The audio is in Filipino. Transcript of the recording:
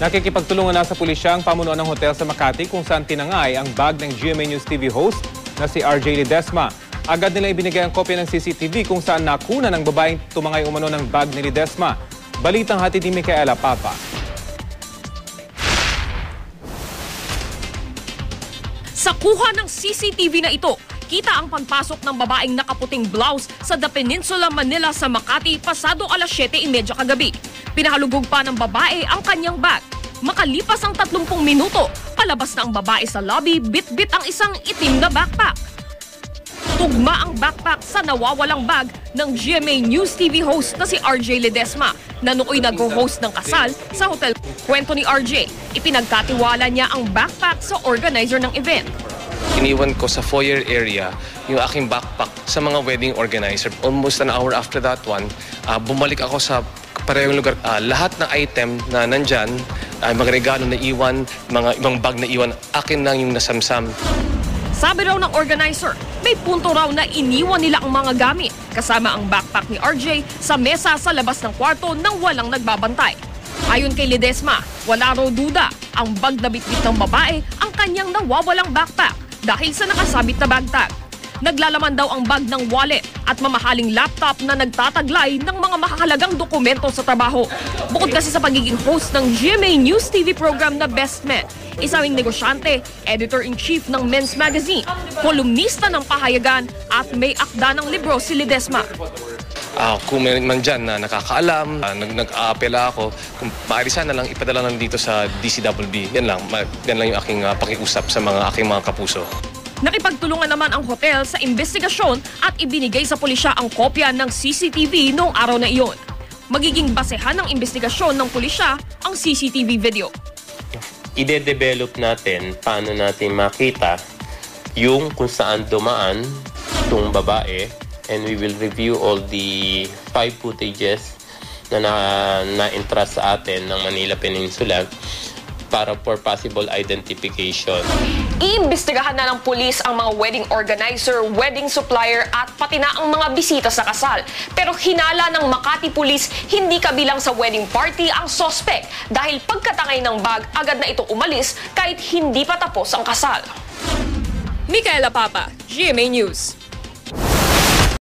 Nakikipagtulungan na sa pulisya ang pamunuan ng hotel sa Makati kung saan tinangay ang bag ng GMA News TV host na si RJ Ledesma. Agad nila ibinigay ang kopya ng CCTV kung saan nakuna ng babaeng tumangay umano ng bag ni Ledesma. Balitang hatid ni Micaela Papa. Sa kuha ng CCTV na ito, kita ang pagpasok ng babaeng nakaputing blouse sa The Peninsula, Manila sa Makati pasado alas 7:30 kagabi. Pinahalugog pa ng babae ang kanyang bag. Makalipas ang 30 minuto, palabas na ang babae sa lobby, bit-bit ang isang itim na backpack. Tugma ang backpack sa nawawalang bag ng GMA News TV host na si RJ Ledesma na nooy nag-host ng kasal sa hotel. Kwento ni RJ, ipinagkatiwala niya ang backpack sa organizer ng event. Iniwan ko sa foyer area yung aking backpack sa mga wedding organizer. Almost an hour after that one, bumalik ako sa parehong lugar. Lahat ng item na nandyan, mga regalo na iwan, mga ibang bag na iwan, akin lang yung nasamsam. Sabi raw ng organizer, may punto raw na iniwan nila ang mga gamit kasama ang backpack ni RJ sa mesa sa labas ng kwarto nang walang nagbabantay. Ayon kay Ledesma, wala raw duda ang bag na bitbit ng babae ang kanyang nawawalang backpack dahil sa nakasabit na bag tag. Naglalaman daw ang bag ng wallet at mamahaling laptop na nagtataglay ng mga makakalagang dokumento sa trabaho. Bukod kasi sa pagiging host ng GMA News TV program na Best Men, isang negosyante, editor-in-chief ng Men's Magazine, kolumnista ng pahayagan at may akda ng libro si Ledesma. Kung may man dyan na nakakaalam, nag-aapela ako, kung maaari sana lang ipadala lang dito sa DCWB. Yan lang yung aking pakiusap sa mga aking mga kapuso. Nakipagtulungan naman ang hotel sa investigasyon at ibinigay sa pulisya ang kopya ng CCTV noong araw na iyon. Magiging basehan ng investigasyon ng pulisya ang CCTV video. Ide-develop natin paano natin makita yung kung saan dumaan itong babae, and we will review all the 5 footages na na-entrust sa atin ng Manila Peninsula para for possible identification. Iimbestigahan na ng pulis ang mga wedding organizer, wedding supplier at pati na ang mga bisita sa kasal. Pero hinala ng Makati Police, hindi kabilang sa wedding party ang suspect dahil pagkatangay ng bag, agad na ito umalis kahit hindi pa tapos ang kasal. Micaela Papa, GMA News.